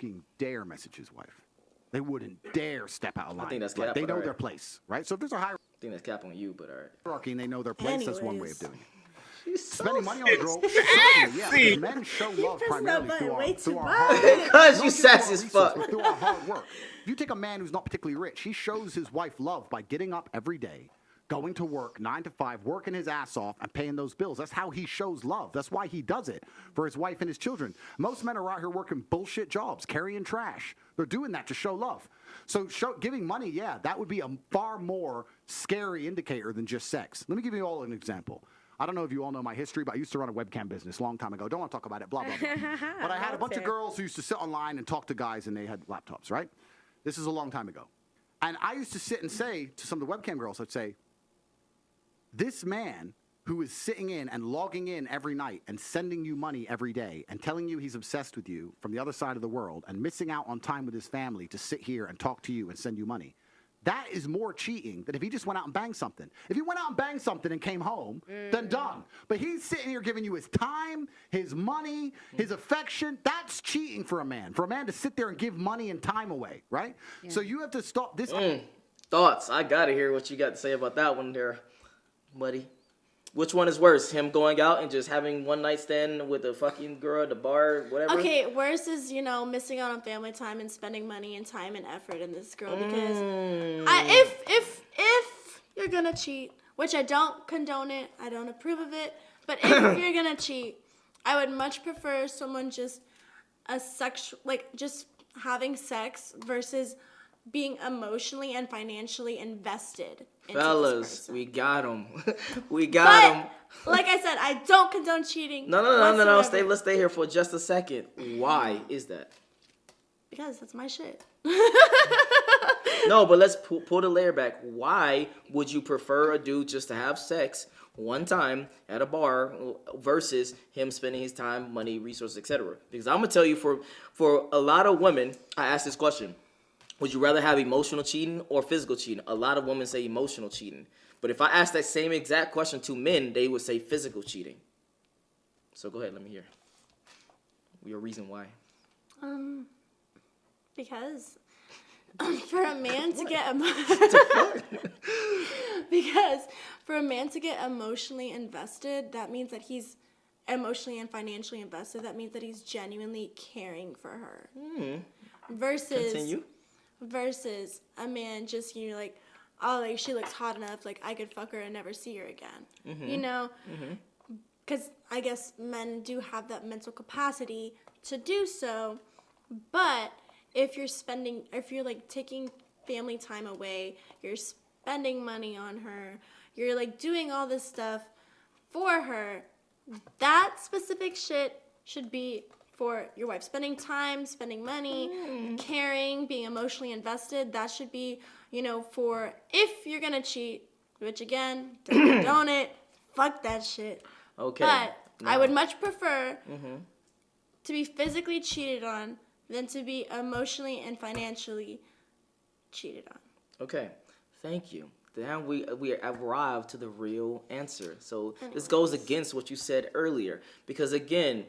fucking dare message his wife. They wouldn't dare step out of line. I think that's like, cap. they know their place, right? So if there's a hierarchy, I think that's cap on you, but all right. and they know their place, that's one way of doing it. Spending money on a girl, yeah, men show love primarily through our hard work. Because you sassy as fuck. Through our hard work. If you take a man who's not particularly rich, he shows his wife love by getting up every day, going to work 9 to 5, working his ass off, and paying those bills. That's how he shows love. That's why he does it, for his wife and his children. Most men are out here working bullshit jobs, carrying trash. They're doing that to show love. So giving money, yeah, that would be a far more scary indicator than just sex. Let me give you all an example. I don't know if you all know my history, but I used to run a webcam business a long time ago. Don't want to talk about it, blah, blah, blah. But I had a bunch of girls who used to sit online and talk to guys, and they had laptops, right? This is a long time ago. And I used to sit and say to some of the webcam girls, I'd say, this man who is sitting in and logging in every night and sending you money every day and telling you he's obsessed with you from the other side of the world and missing out on time with his family to sit here and talk to you and send you money, that is more cheating than if he just went out and banged something. If he went out and banged something and came home, then done. But he's sitting here giving you his time, his money, his affection. That's cheating for a man. For a man to sit there and give money and time away, right? Yeah. So you have to stop this. Thoughts. I got to hear what you got to say about that one there, buddy. Which one is worse? Him going out and just having one night stand with a fucking girl at the bar, whatever? Okay, worse is, missing out on family time and spending money and time and effort in this girl. Because if you're going to cheat, which I don't condone it, I don't approve of it, but if you're going to cheat, I would much prefer someone just just having sex versus being emotionally and financially invested into Fellas, this person. we got him. We got him. Like I said, I don't condone cheating. No. Let's stay here for just a second. Why is that? Because that's my shit. No, but let's pull the layer back. Why would you prefer a dude just to have sex one time at a bar versus him spending his time, money, resources, etc.? Because I'm gonna tell you, for a lot of women, I ask this question. Would you rather have emotional cheating or physical cheating? A lot of women say emotional cheating. But if I ask that same exact question to men, they would say physical cheating. So go ahead, let me hear your reason why. Because for a man to get emotionally invested, that means that he's emotionally and financially invested. That means that he's genuinely caring for her. Versus a man just, she looks hot enough, I could fuck her and never see her again. Because I guess men do have that mental capacity to do so, but if you're taking family time away, you're spending money on her, you're doing all this stuff for her, that specific shit should be for your wife. Spending time, spending money, caring, being emotionally invested, that should be, for if you're going to cheat, which again, don't condone it, fuck that shit. Okay. But I would much prefer to be physically cheated on than to be emotionally and financially cheated on. Okay. Thank you. Then we arrived to the real answer. So this goes against what you said earlier. Because again,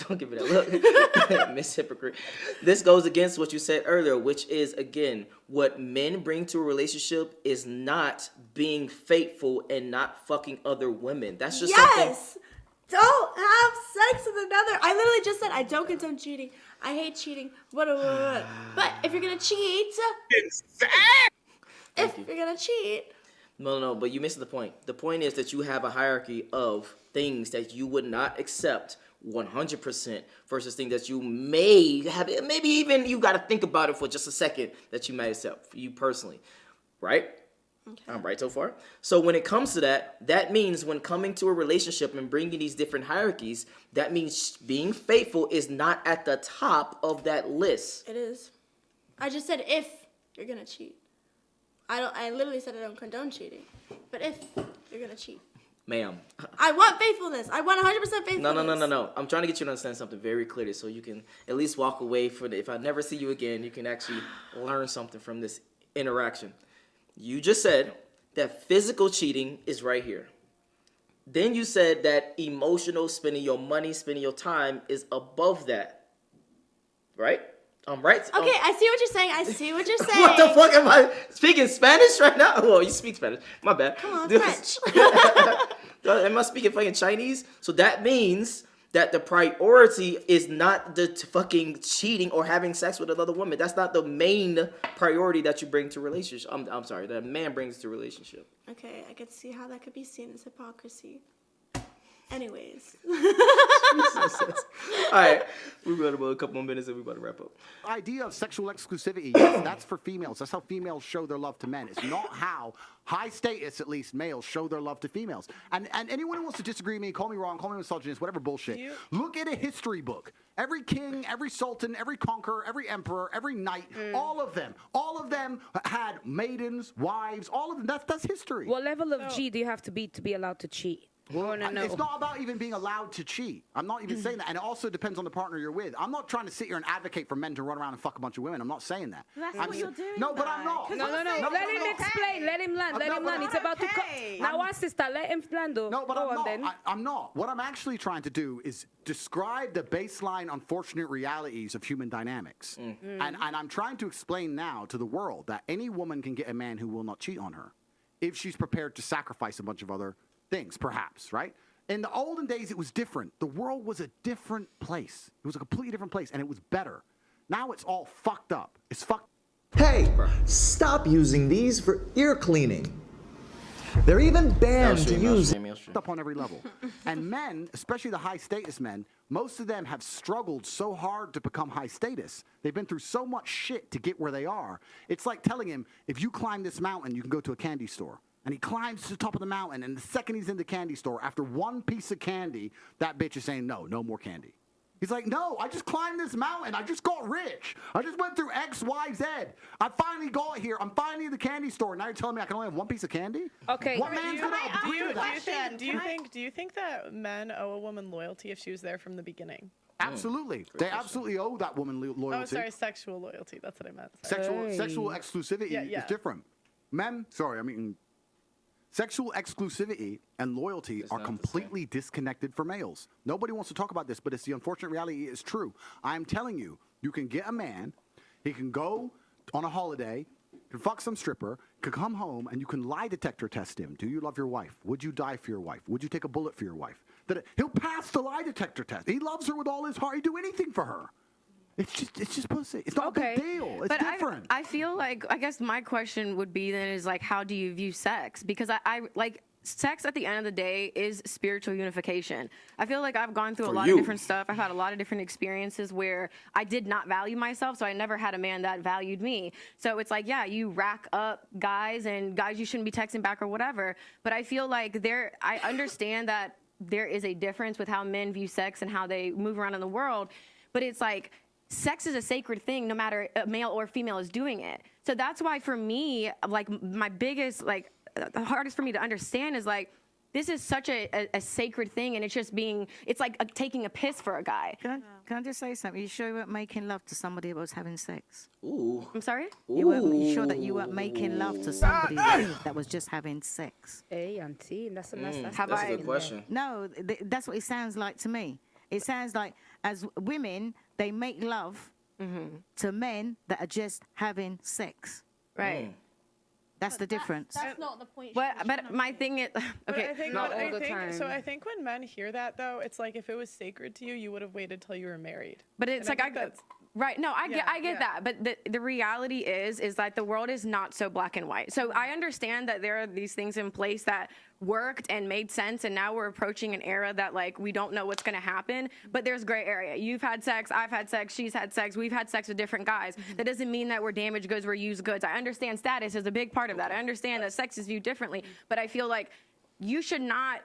don't give me that look, Miss Hypocrite. This goes against what you said earlier, which is, again, what men bring to a relationship is not being faithful and not fucking other women. That's just something. Yes! Don't have sex with another. I literally just said I don't condone cheating. I hate cheating. But if you're going to cheat... you're going to cheat... No, but you missed the point. The point is that you have a hierarchy of things that you would not accept 100% versus things that you may have, maybe even you got to think about it for just a second that you may accept for you personally, right? Okay. I'm right so far. So when it comes to that means when coming to a relationship and bringing these different hierarchies, that means being faithful is not at the top of that list. It is. I just said if you're going to cheat. I literally said I don't condone cheating. But if you're going to cheat. Ma'am. I want faithfulness. I want 100% faithfulness. No. I'm trying to get you to understand something very clearly so you can at least walk away if I never see you again, you can actually learn something from this interaction. You just said that physical cheating is right here. Then you said that emotional, spending your money, spending your time is above that. right? I'm right. Okay, I see what you're saying. I see what you're saying. What the fuck am I speaking Spanish right now? Well, you speak Spanish. My bad. Come on, Dude, French. am I speaking fucking Chinese? So that means that the priority is not the fucking cheating or having sex with another woman. That's not the main priority that you bring to relationship. I'm sorry, that a man brings to relationship. Okay, I could see how that could be seen as hypocrisy. Anyways. All right, we've got about a couple more minutes and we're about to wrap up. Idea of sexual exclusivity, yes, that's for females. That's how females show their love to men. It's not how high status, at least, males show their love to females. And anyone who wants to disagree with me, call me wrong, call me misogynist, whatever bullshit. Look at a history book. Every king, every sultan, every conqueror, every emperor, every knight, all of them had maidens, wives, all of them. That's history. What level of G do you have to be allowed to cheat? It's not about even being allowed to cheat. I'm not even saying that. And it also depends on the partner you're with. I'm not trying to sit here and advocate for men to run around and fuck a bunch of women. I'm not saying that. That's what you're doing. No, but I'm not. No. Let him explain. Let him land. Let him land. It's about to come. Now, one sister, let him land. No, but I'm not. What I'm actually trying to do is describe the baseline unfortunate realities of human dynamics. And I'm trying to explain now to the world that any woman can get a man who will not cheat on her if she's prepared to sacrifice a bunch of other things, perhaps, right? In the olden days, it was different. The world was a different place. It was a completely different place, and it was better. Now it's all fucked up. It's fucked. Hey, stop using these for ear cleaning. They're even banned to use Up on every level. And men, especially the high status men, most of them have struggled so hard to become high status. They've been through so much shit to get where they are. It's like telling him, if you climb this mountain, you can go to a candy store. And he climbs to the top of the mountain, and the second he's in the candy store, after one piece of candy, that bitch is saying, no more candy. He's like, no, I just climbed this mountain. I just got rich. I just went through X, Y, Z. I finally got here. I'm finally in the candy store. Now you're telling me I can only have one piece of candy? Okay. What man's going to agree to that? Do you think that men owe a woman loyalty if she was there from the beginning? Absolutely. They absolutely owe that woman loyalty. Oh, sorry, sexual loyalty. That's what I meant. Sexual exclusivity is different. Men, sexual exclusivity and loyalty are completely disconnected for males. Nobody wants to talk about this, but it's the unfortunate reality. It's true. I'm telling you, you can get a man, he can go on a holiday, can fuck some stripper, can come home, and you can lie detector test him. Do you love your wife? Would you die for your wife? Would you take a bullet for your wife? He'll pass the lie detector test. He loves her with all his heart. He'd do anything for her. It's just pussy. It's not a big deal. It's different. I feel like, I guess my question would be then is like, how do you view sex? Because I like sex at the end of the day is spiritual unification. I feel like I've gone through a lot of different stuff. I've had a lot of different experiences where I did not value myself, so I never had a man that valued me. So it's like, yeah, you rack up guys and guys you shouldn't be texting back or whatever. But I feel like I understand that there is a difference with how men view sex and how they move around in the world. But it's like, sex is a sacred thing, no matter a male or female is doing it. So that's why for me, like my biggest, like the hardest for me to understand is like, this is such a sacred thing, and it's just it's like taking a piss for a guy. Can I just say something? You sure you weren't making love to somebody that was having sex? Ooh. I'm sorry? You sure that you weren't making love to somebody that was just having sex? Hey, auntie, that's a good question. No, that's what it sounds like to me. It sounds like as women, they make love to men that are just having sex. Right. That's the difference. That's not the point. But my thing is, okay. I think when men hear that though, it's like if it was sacred to you, you would have waited till you were married. But it's like right. No, I get that. But the reality is that the world is not so black and white. So I understand that there are these things in place that worked and made sense, and now we're approaching an era that like we don't know what's going to happen, but there's gray area. You've had sex, I've had sex, she's had sex, we've had sex with different guys. That doesn't mean that we're damaged goods, we're used goods. I understand status is a big part of that. I understand that sex is viewed differently, but I feel like you should not,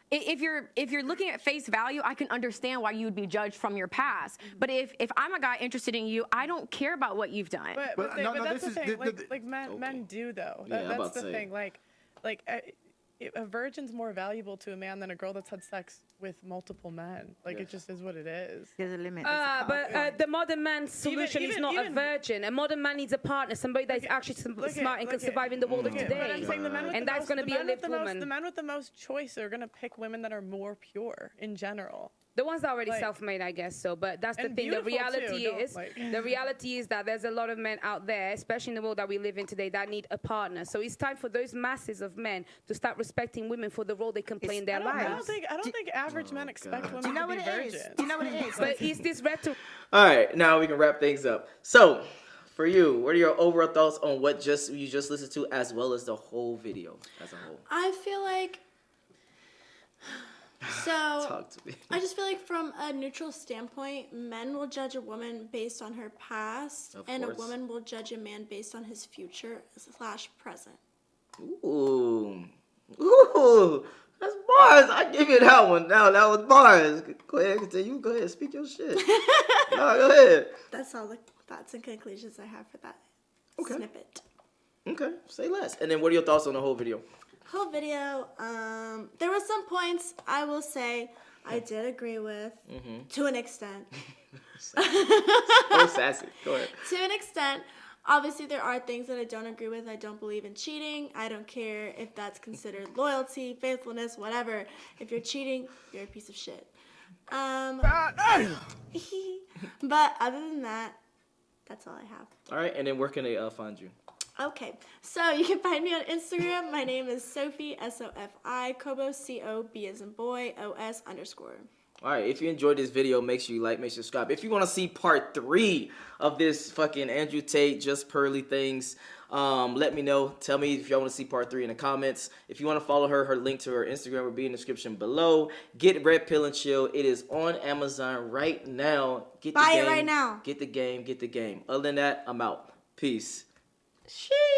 if you're looking at face value, I can understand why you would be judged from your past. But if I'm a guy interested in you, I don't care about what you've done. But that's the thing. Like men do though. That's the thing. Like a virgin's more valuable to a man than a girl that's had sex with multiple men. Like it just is what it is. There's a limit. But the modern man's solution is not a virgin. A modern man needs a partner, somebody that's actually smart and can survive in the world of today. But I'm saying and that's going to be a lived woman. The men with the most choice are going to pick women that are more pure in general. The ones that are already self-made, I guess so. But that's the thing. The reality is that there's a lot of men out there, especially in the world that we live in today, that need a partner. So it's time for those masses of men to start respecting women for the role they can play in their lives. I don't think average men expect women to be virgins. Do you know what it is? But is this rhetoric? All right, now we can wrap things up. So, for you, what are your overall thoughts on what you just listened to, as well as the whole video as a whole? I feel like. So, Talk to me. I just feel like from a neutral standpoint, men will judge a woman based on her past, and a woman will judge a man based on his future/present. Ooh, that's bars. I give you that one. Now that was bars. Go ahead, continue. Go ahead, speak your shit. No, go ahead. That's all the thoughts and conclusions I have for that snippet. Okay, say less. And then, what are your thoughts on the whole video? Whole video, there were some points I will say I did agree with to an extent. So sassy. Go ahead. To an extent. Obviously, there are things that I don't agree with. I don't believe in cheating. I don't care if that's considered loyalty, faithfulness, whatever. If you're cheating, you're a piece of shit. But other than that, that's all I have. All right, and then where can they find you? Okay, so you can find me on Instagram. My name is Sophie, SOFI, Kobo, COB as in boy, OS _. All right, if you enjoyed this video, make sure you like, make sure you subscribe. If you want to see part 3 of this fucking Andrew Tate, Just Pearly things, let me know. Tell me if y'all want to see part 3 in the comments. If you want to follow her link to her Instagram will be in the description below. Get Red Pill and Chill. It is on Amazon right now. Buy it right now. Get the game, get the game. Other than that, I'm out. Peace. Sheesh.